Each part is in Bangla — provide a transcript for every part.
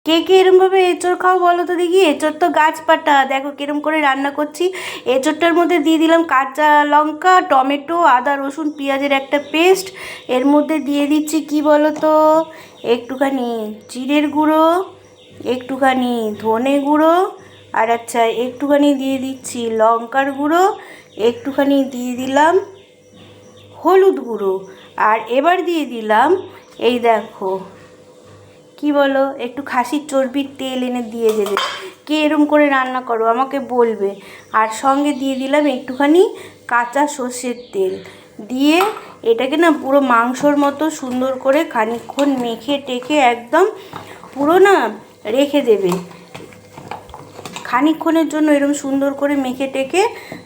কে কে এরমভাবে এঁচোড় খাও বলো তো দেখি। এঁচোড় তো গাছ পাটা, দেখো কিরম করে রান্না করছি। এঁচোড়টার মধ্যে দিয়ে দিলাম কাঁচা লঙ্কা, টমেটো, আদা রসুন পেঁয়াজের একটা পেস্ট। এর মধ্যে দিয়ে দিচ্ছি কি বলো তো, একটুখানি জিরের গুঁড়ো, একটুখানি ধনে গুঁড়ো, আর আচ্ছা একটুখানি দিয়ে দিচ্ছি লঙ্কার গুঁড়ো, একটুখানি দিয়ে দিলাম হলুদ গুঁড়ো, আর এবার দিয়ে দিলাম এই দেখো কি বলো, একটু খাসির চর্বির তেল এনে দিয়ে দেবে। কে এরম করে রান্না করো আমাকে বলবে। আর সঙ্গে দিয়ে দিলাম একটুখানি কাঁচা সর্ষের তেল দিয়ে এটাকে না পুরো মাংসর মতো সুন্দর করে খানিকক্ষণ মেখে টেখে একদম পুরো না রেখে দেবে। খানিকক্ষণের জন্য এরকম সুন্দর করে মেখে টেকে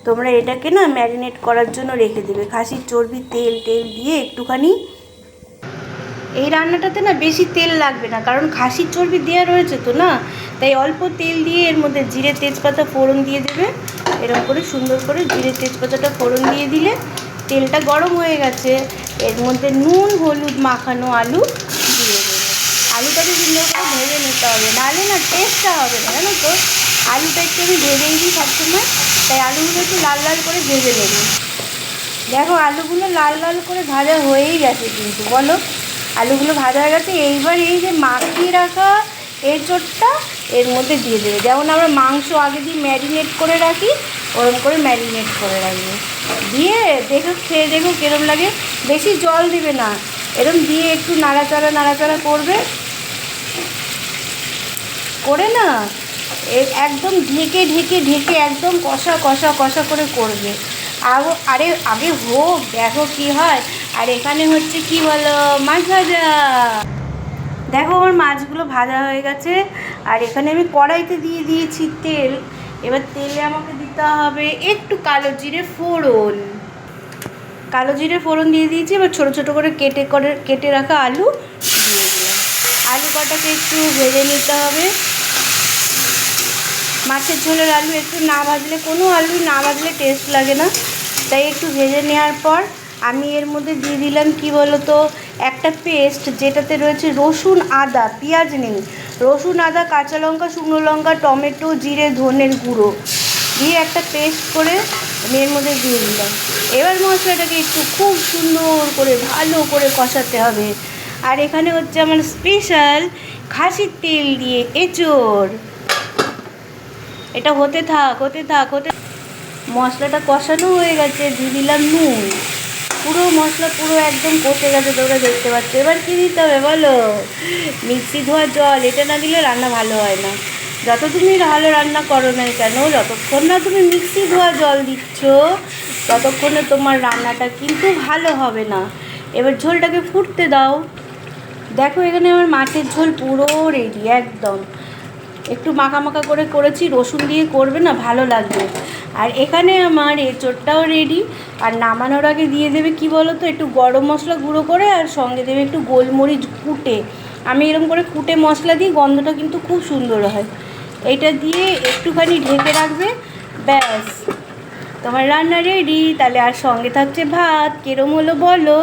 তোমরা এটাকে না ম্যারিনেট করার জন্য রেখে দেবে। খাসির চর্বির তেল দিয়ে একটুখানি। এই রান্নাটাতে না বেশি তেল লাগবে না, কারণ খাসির চর্বি দেওয়া রয়েছে তো না, তাই অল্প তেল দিয়ে এর মধ্যে জিরে তেজপাতা ফোড়ন দিয়ে দেবে। এরকম করে সুন্দর করে জিরে তেজপাতাটা ফোড়ন দিয়ে দিলে তেলটা গরম হয়ে গেছে, এর মধ্যে নুন হলুদ মাখানো আলু দিয়ে দেবে। আলুটাকে সুন্দর করে ভেজে নিতে হবে, নাহলে না টেস্টটা হবে না, জানো তো। আলুটা একটু আমি ভেজেই দিই সবসময়, তাই আলুগুলো একটু লাল লাল করে ভেজে নেবে। দেখো আলুগুলো লাল লাল করে ভাজা হয়েই গেছে কিন্তু, বলো আলুগুলো ভাজা হয়ে গেছে। এইবার এই যে মাখিয়ে রাখা এঁচোড়টা এর মধ্যে দিয়ে দেবে। যেমন আমরা মাংস আগে দিয়ে ম্যারিনেট করে রাখি, ওরকম করে ম্যারিনেট করে রাখবে। দিয়ে দেখো খেয়ে দেখো কীরকম লাগে। বেশি জল দিবে না, এরকম দিয়ে একটু নাড়াচাড়া করবে, করে না একদম ঢেকে একদম কষা করে করবে। আগে হোক, দেখো কি হয়। আর এখানে হচ্ছে কি বলো, মাছ ভাজা। দেখো আমার মাছগুলো ভাজা হয়ে গেছে, আর এখানে আমি কড়াইতে দিয়ে দিয়েছি তেল। এবার তেলে আমাকে দিতে হবে একটু কালো জিরে ফোড়ন দিয়ে দিয়েছি। এবার ছোটো ছোটো করে কেটে রাখা আলু দিয়ে দিলাম। আলু কটাকে একটু ভেজে নিতে হবে। মাছের ঝোলের আলু একটু না ভাজলে, কোনো আলু না ভাজলে টেস্ট লাগে না, তাই একটু ভেজে নেওয়ার পর আমি এর মধ্যে দিয়ে দিলাম কি বলো তো, একটা পেস্ট যেটাতে রয়েছে রসুন আদা, পেঁয়াজ নেই, রসুন আদা কাঁচা লঙ্কা শুকনো লঙ্কা টমেটো জিরে ধনের গুঁড়ো দিয়ে একটা পেস্ট করে আমি এর মধ্যে দিয়ে দিলাম। এবার মশলাটাকে একটু খুব সুন্দর করে ভালো করে কষাতে হবে। আর এখানে হচ্ছে আমার স্পেশাল খাসির তেল দিয়ে এঁচোড়। এটা হতে থাক। মশলাটা কষানো হয়ে গেছে, দিয়ে দিলাম নুন। পুরো মশলা পুরো একদম কষে গেছে, তোমরা দেখতে পাচ্ছ। এবার কী দিতে হবে বলো, মিক্সি ধোয়া জল। এটা না দিলে রান্না ভালো হয় না। যত তুমি ভালো রান্না করো না কেন, যতক্ষণ না তুমি মিক্সি ধোয়া জল দিচ্ছ ততক্ষণে তোমার রান্নাটা কিন্তু ভালো হবে না। এবার ঝোলটাকে ফুটতে দাও। দেখো এখানে আমার মাছের ঝোল পুরো রেডি একদম। একটু মাখা করে করেছি, রসুন দিয়ে করবে না ভালো লাগবে। আর এখানে আমার এঁচোড়টাও রেডি। আর নামানোর আগে দিয়ে দেবে কি বলো তো, একটু গরম মশলা গুঁড়ো করে, আর সঙ্গে দেবে একটু গোলমরিচ কুটে। আমি এরকম করে কুটে মশলা দিই, গন্ধটা কিন্তু খুব সুন্দর হয়। এইটা দিয়ে একটুখানি ঢেকে রাখবে, ব্যাস তোমার রান্না রেডি। তাহলে আর সঙ্গে থাকছে ভাত। কিরম হলো বলো।